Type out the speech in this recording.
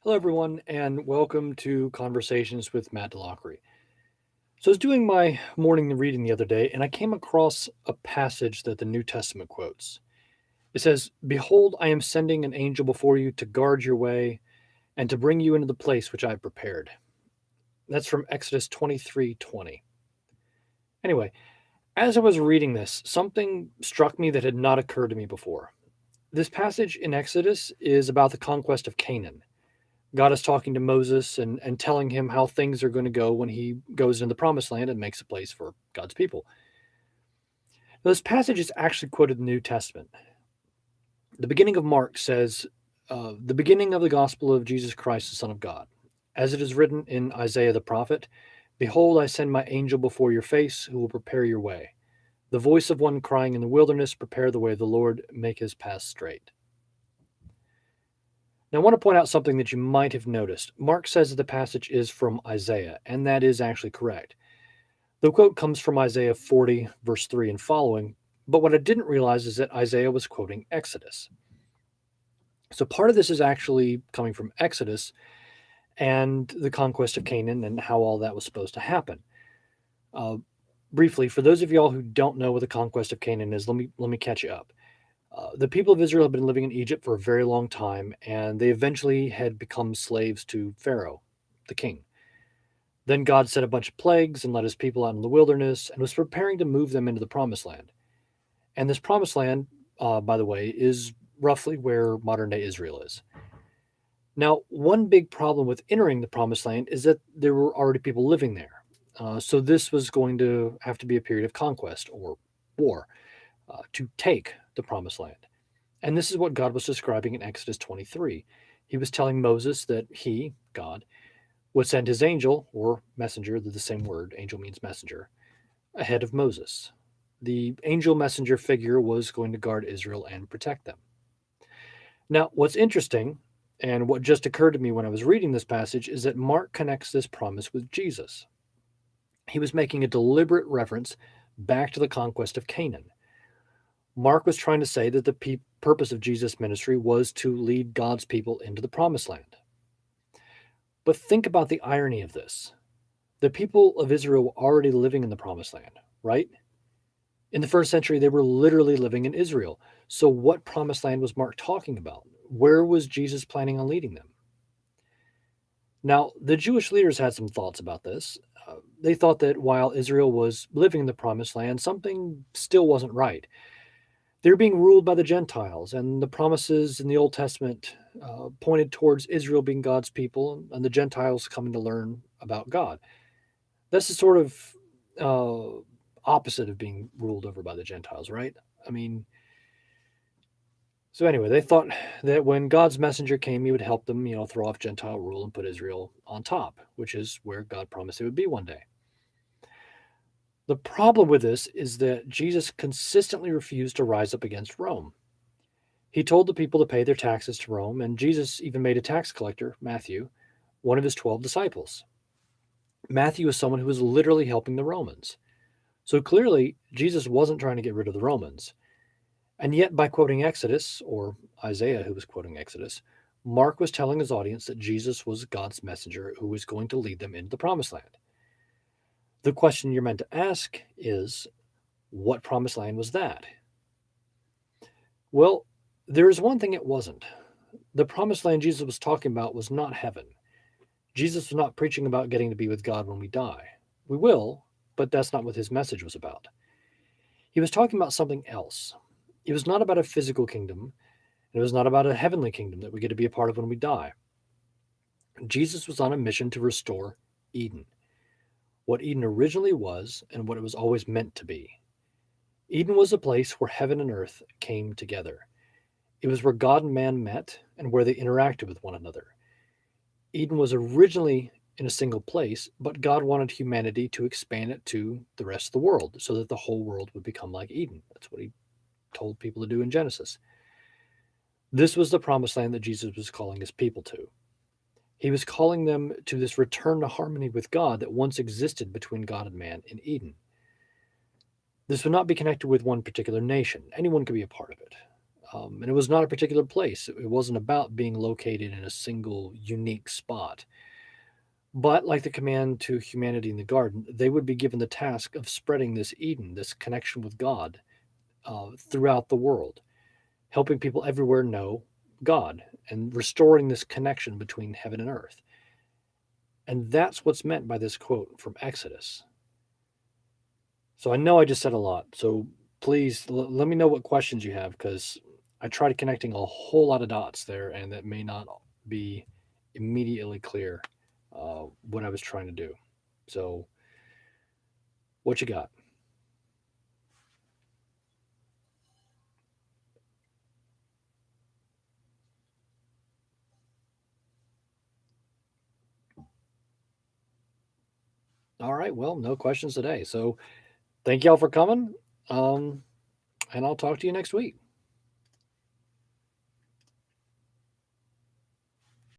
Hello, everyone, and welcome to Conversations with Matt Delockery. So, I was doing my morning reading the other day, and I came across a passage that the New Testament quotes. It says, "Behold, I am sending an angel before you to guard your way and to bring you into the place which I have prepared." That's from Exodus 23:20. Anyway, as I was reading this, something struck me that had not occurred to me before. This passage in Exodus is about the conquest of Canaan. God is talking to Moses and telling him how things are going to go when he goes into the promised land and makes a place for God's people. Now, this passage is actually quoted in the New Testament. The beginning of Mark says, the beginning of the gospel of Jesus Christ, the Son of God. As it is written in Isaiah the prophet, "Behold, I send my angel before your face who will prepare your way. The voice of one crying in the wilderness, prepare the way of the Lord, make his path straight." Now, I want to point out something that you might have noticed. Mark says that the passage is from Isaiah, and that is actually correct. The quote comes from Isaiah 40, verse 3 and following, but what I didn't realize is that Isaiah was quoting Exodus. So part of this is actually coming from Exodus and the conquest of Canaan and how all that was supposed to happen. Uh, Briefly, for those of y'all who don't know what the conquest of Canaan is, let me catch you up. The people of Israel have been living in Egypt for a very long time, and they eventually had become slaves to Pharaoh, the king. Then God sent a bunch of plagues and led his people out in the wilderness and was preparing to move them into the promised land. And this promised land, by the way, is roughly where modern day Israel is. Now, one big problem with entering the promised land is that there were already people living there. So this was going to have to be a period of conquest or war to take the promised land. And this is what God was describing in Exodus 23. He was telling Moses that he, God, would send his angel or messenger, they're the same word, angel means messenger, ahead of Moses. The angel messenger figure was going to guard Israel and protect them. Now, what's interesting, and what just occurred to me when I was reading this passage, is that Mark connects this promise with Jesus. He was making a deliberate reference back to the conquest of Canaan. Mark was trying to say that the purpose of Jesus' ministry was to lead God's people into the promised land. But think about the irony of this. The people of Israel were already living in the promised land, right? In the first century, they were literally living in Israel. So, what promised land was Mark talking about? Where was Jesus planning on leading them? Now, the Jewish leaders had some thoughts about this. They thought that while Israel was living in the promised land, something still wasn't right. They were being ruled by the Gentiles, and the promises in the Old Testament pointed towards Israel being God's people and the Gentiles coming to learn about God. That's the sort of opposite of being ruled over by the Gentiles, right? I mean, so anyway, they thought that when God's messenger came, he would help them, throw off Gentile rule and put Israel on top, which is where God promised it would be one day. The problem with this is that Jesus consistently refused to rise up against Rome. He told the people to pay their taxes to Rome, and Jesus even made a tax collector, Matthew, one of his 12 disciples. Matthew is someone who was literally helping the Romans. So clearly, Jesus wasn't trying to get rid of the Romans. And yet, by quoting Exodus, or Isaiah, who was quoting Exodus, Mark was telling his audience that Jesus was God's messenger who was going to lead them into the promised land. The question you're meant to ask is, what promised land was that? Well, there is one thing it wasn't. The promised land Jesus was talking about was not heaven. Jesus was not preaching about getting to be with God when we die. We will, but that's not what his message was about. He was talking about something else. It was not about a physical kingdom. It was not about a heavenly kingdom that we get to be a part of when we die. Jesus was on a mission to restore Eden, what Eden originally was and what it was always meant to be. Eden was a place where heaven and earth came together. It was where God and man met and where they interacted with one another. Eden was originally in a single place, but God wanted humanity to expand it to the rest of the world so that the whole world would become like Eden. That's what he told people to do in Genesis. This was the promised land that Jesus was calling his people to. He was calling them to this return to harmony with God that once existed between God and man in Eden. This would not be connected with one particular nation. Anyone could be a part of it. And it was not a particular place. It wasn't about being located in a single unique spot. But like the command to humanity in the garden, they would be given the task of spreading this Eden, this connection with God, throughout the world, helping people everywhere know God and restoring this connection between heaven and earth. And that's what's meant by this quote from Exodus. So I know I just said a lot. So please let me know what questions you have, because I tried connecting a whole lot of dots there, and that may not be immediately clear what I was trying to do. So, what you got? All right. Well, no questions today. So, thank y'all for coming. Um, and I'll talk to you next week.